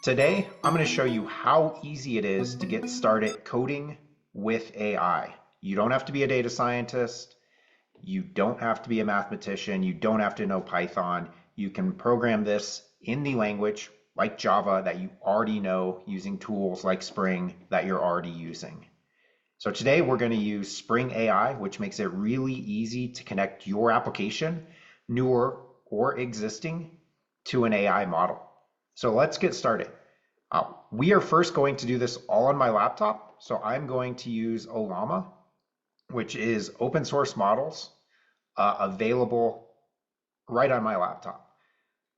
Today, I'm going to show you how easy it is to get started coding with AI. You don't have to be a data scientist. You don't have to be a mathematician. You don't have to know Python. You can program this in the language like Java that you already know using tools like Spring that you're already using. So today we're going to use Spring AI, which makes it really easy to connect your application, newer or existing, to an AI model. So let's get started. We are first going to do this all on my laptop. So I'm going to use Ollama, which is open source models available right on my laptop.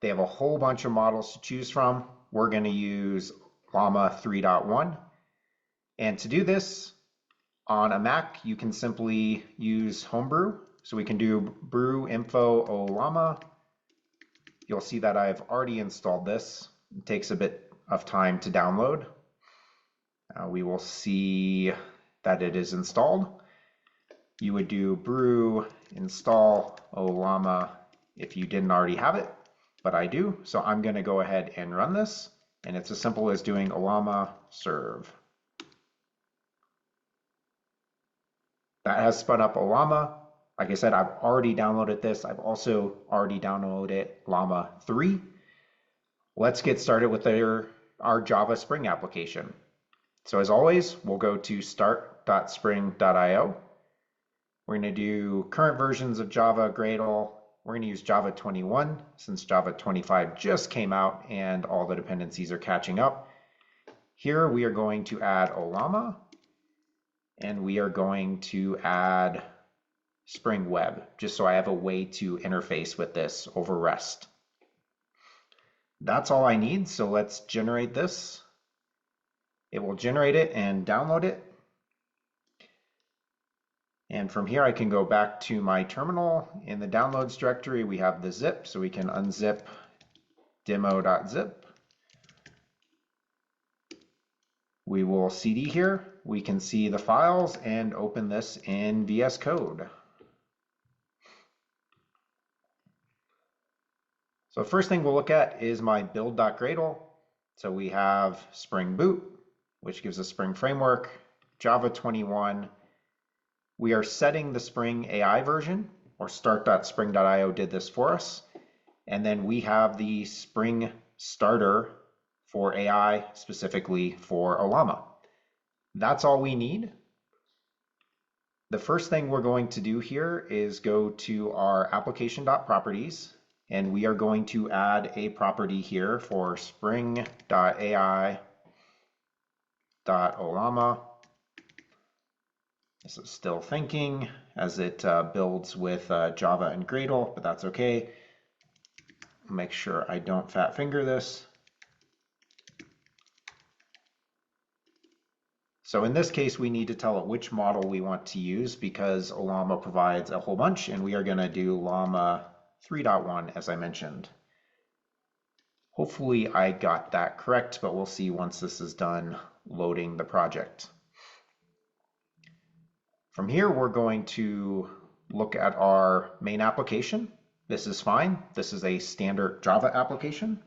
They have a whole bunch of models to choose from. We're going to use Llama 3.1. And to do this on a Mac, you can simply use Homebrew. So we can do brew info Ollama. You'll see that I've already installed this. It takes a bit of time to download. We will see that it is installed. You would do brew install Ollama if you didn't already have it, but I do. So I'm going to go ahead and run this, and it's as simple as doing Ollama serve. That has spun up Ollama. Like I said, I've already downloaded this. I've also already downloaded Llama 3. Let's get started with our Java Spring application. So as always, we'll go to start.spring.io. We're going to do current versions of Java Gradle. We're going to use Java 21 since Java 25 just came out and all the dependencies are catching up. Here we are going to add Ollama, and we are going to add Spring Web, just so I have a way to interface with this over REST. That's all I need, so let's generate this. It will generate it and download it. And from here I can go back to my terminal. In the downloads directory we have the zip, so we can unzip demo.zip. We will CD here. We can see the files and open this in VS Code. So first thing we'll look at is my build.gradle. So we have Spring Boot, which gives us Spring Framework, Java 21. We are setting the Spring AI version, or start.spring.io did this for us. And then we have the Spring Starter for AI, specifically for Ollama. That's all we need. The first thing we're going to do here is go to our application.properties, and we are going to add a property here for spring.ai.ollama. This is still thinking as it builds with Java and Gradle, but that's okay. Make sure I don't fat finger this. So in this case, we need to tell it which model we want to use because Ollama provides a whole bunch, and we are going to do Llama 3.1 as I mentioned. Hopefully I got that correct, but we'll see once this is done loading the project. From here, we're going to look at our main application. This is fine. This is a standard Java application.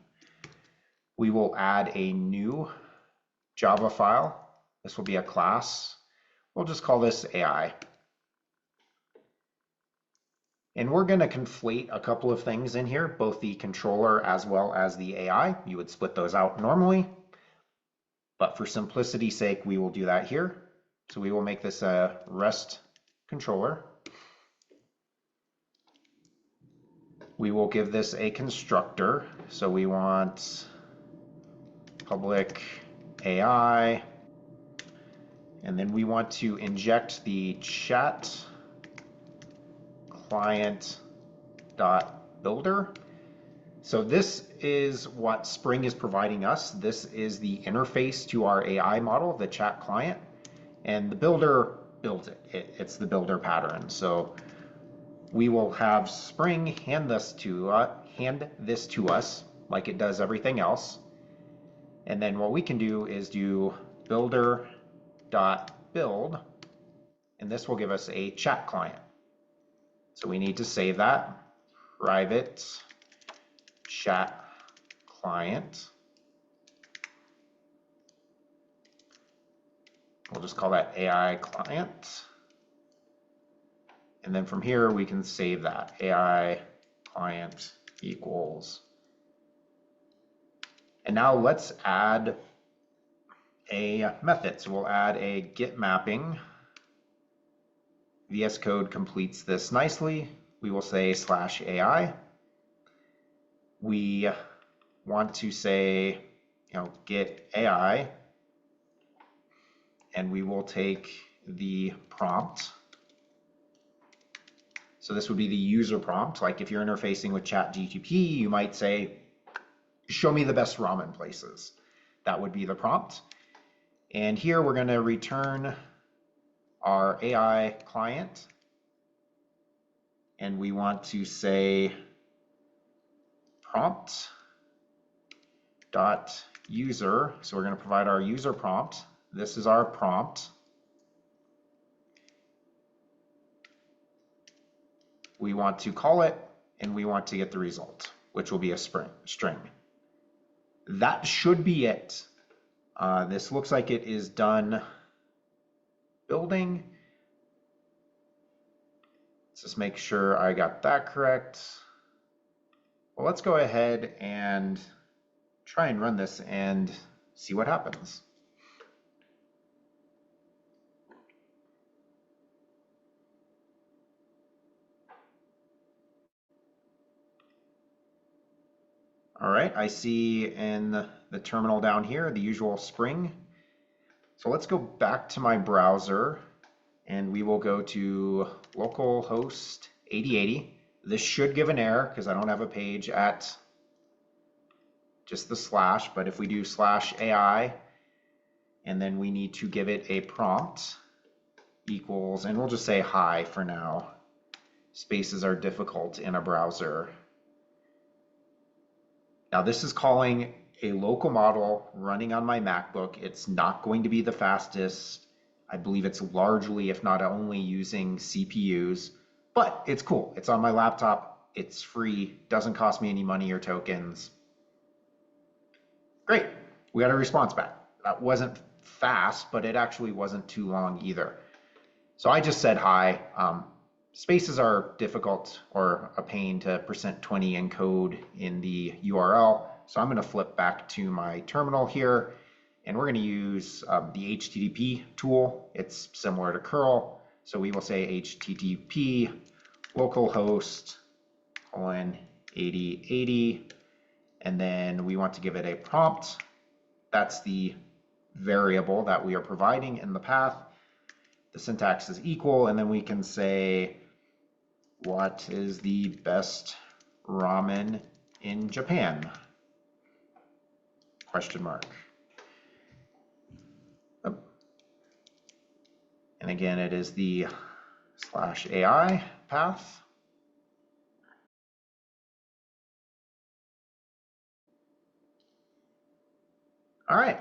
We will add a new Java file. This will be a class. We'll just call this AI. And we're going to conflate a couple of things in here, both the controller as well as the AI. You would split those out normally, but for simplicity's sake, we will do that here. So we will make this a REST controller. We will give this a constructor. So we want public AI, and then we want to inject the chat client.builder. So this is what Spring is providing us. This is the interface to our AI model, the chat client, and the builder builds it. It's the builder pattern. So we will have Spring hand this to us like it does everything else. And then what we can do is do builder.build, and this will give us a chat client. So we need to save that. Private chat client. We'll just call that AI client. And then from here, we can save that. AI client equals. And now let's add a method. So we'll add a get mapping. VS Code completes this nicely. We will say /AI. We want to say, get AI, and we will take the prompt. So this would be the user prompt. Like if you're interfacing with ChatGPT, you might say, show me the best ramen places. That would be the prompt. And here we're going to return our AI client. And we want to say prompt dot user. So we're going to provide our user prompt. This is our prompt. We want to call it, and we want to get the result, which will be a string. That should be it. This looks like it is done building. Let's just make sure I got that correct. Well, let's go ahead and try and run this and see what happens. All right, I see in the terminal down here the usual spring. So let's go back to my browser and we will go to localhost 8080. This should give an error because I don't have a page at just the slash, but if we do /AI and then we need to give it a prompt equals, and we'll just say hi for now. Spaces are difficult in a browser. Now this is calling a local model running on my MacBook. It's not going to be the fastest. I believe it's largely, if not only, using CPUs, but it's cool. It's on my laptop. It's free. Doesn't cost me any money or tokens. Great. We got a response back. That wasn't fast, but it actually wasn't too long either. So I just said hi. Spaces are difficult or a pain to %20 encode in the URL. So I'm going to flip back to my terminal here, and we're going to use the HTTP tool. It's similar to curl. So we will say HTTP localhost 8080, and then we want to give it a prompt. That's the variable that we are providing in the path. The syntax is equal, and then we can say, what is the best ramen in Japan? Question mark. Oh. And again, it is the /AI path. All right.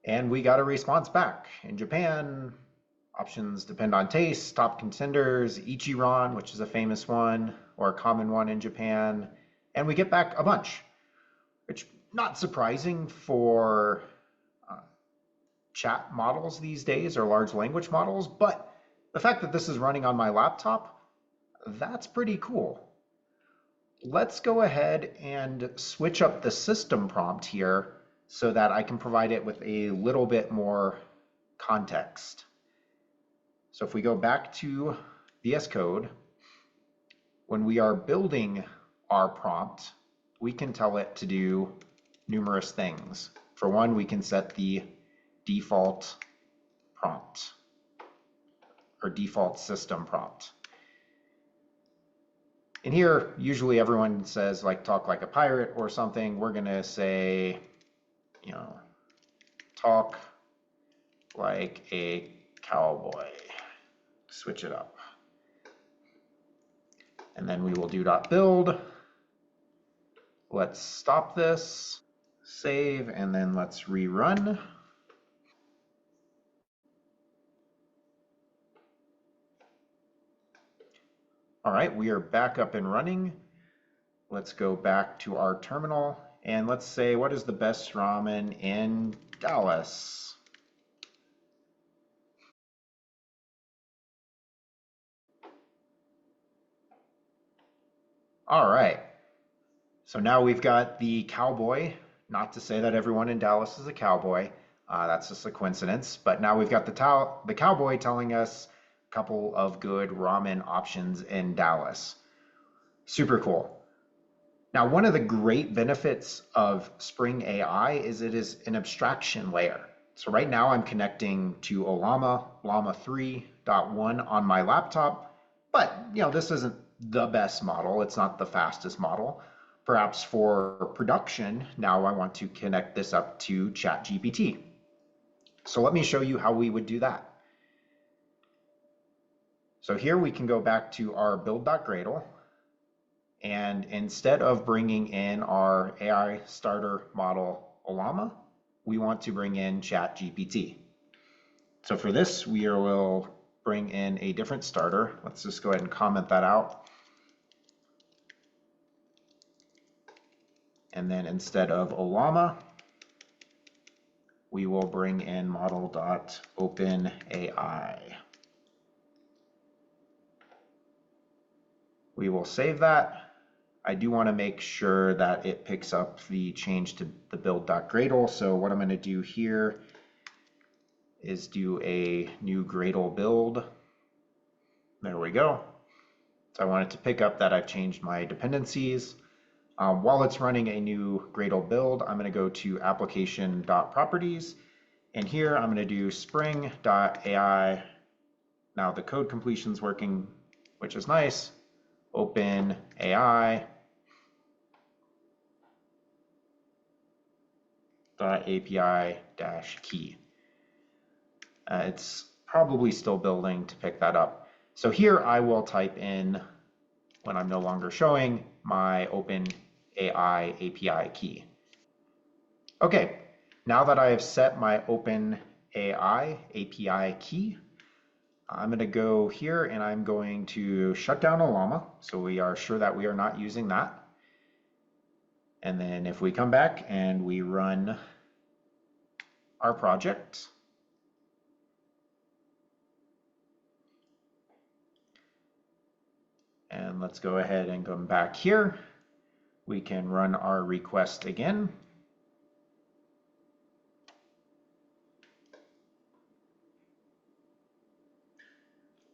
And we got a response back. In Japan, options depend on taste. Top contenders, Ichiran, which is a famous one, or a common one in Japan. And we get back a bunch, which not surprising for chat models these days or large language models, but the fact that this is running on my laptop, that's pretty cool. Let's go ahead and switch up the system prompt here so that I can provide it with a little bit more context. So if we go back to VS Code, when we are building our prompt, we can tell it to do numerous things. For one, we can set the default prompt or default system prompt. And here, usually everyone says like talk like a pirate or something. We're gonna say, talk like a cowboy. Switch it up. And then we will do .build. Let's stop this, save, and then let's rerun. All right, we are back up and running. Let's go back to our terminal and let's say, what is the best ramen in Dallas? All right. So now we've got the cowboy. Not to say that everyone in Dallas is a cowboy. That's just a coincidence. But now we've got the cowboy telling us a couple of good ramen options in Dallas. Super cool. Now, one of the great benefits of Spring AI is it is an abstraction layer. So right now I'm connecting to Ollama, Llama 3.1 on my laptop, but this isn't the best model. It's not the fastest model. Perhaps for production, now I want to connect this up to ChatGPT. So let me show you how we would do that. So here we can go back to our build.gradle. And instead of bringing in our AI starter model Ollama, we want to bring in ChatGPT. So for this, we will bring in a different starter. Let's just go ahead and comment that out. And then instead of Ollama, we will bring in model.openai. We will save that. I do want to make sure that it picks up the change to the build.gradle. So what I'm going to do here is do a new Gradle build. There we go. So I want it to pick up that I've changed my dependencies. While it's running a new Gradle build, I'm going to go to application.properties. And here I'm going to do spring.ai. Now the code completion is working, which is nice. OpenAI. .api-key. It's probably still building to pick that up. So here I will type in, when I'm no longer showing, my OpenAI API key. Okay, now that I have set my OpenAI API key, I'm going to go here and I'm going to shut down Ollama, so we are sure that we are not using that. And then if we come back and we run our project, and let's go ahead and come back here. We can run our request again.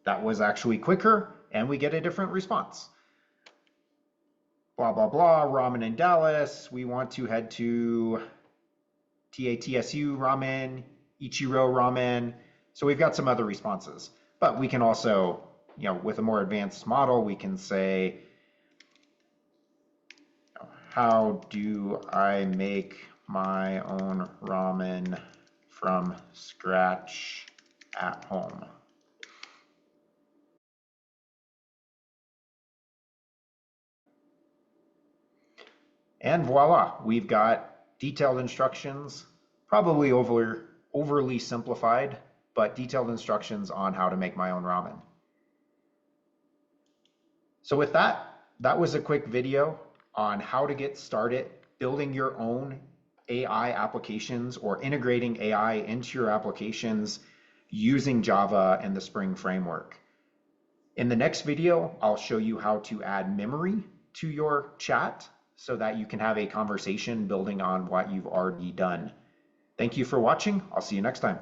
That was actually quicker, and we get a different response. Blah, blah, blah, ramen in Dallas. We want to head to TATSU ramen, Ichiro ramen. So we've got some other responses. But we can also, with a more advanced model, we can say, how do I make my own ramen from scratch at home? And voila, we've got detailed instructions, probably overly simplified, but detailed instructions on how to make my own ramen. So with that, that was a quick video on how to get started building your own AI applications or integrating AI into your applications using Java and the Spring framework. In the next video, I'll show you how to add memory to your chat so that you can have a conversation building on what you've already done. Thank you for watching. I'll see you next time.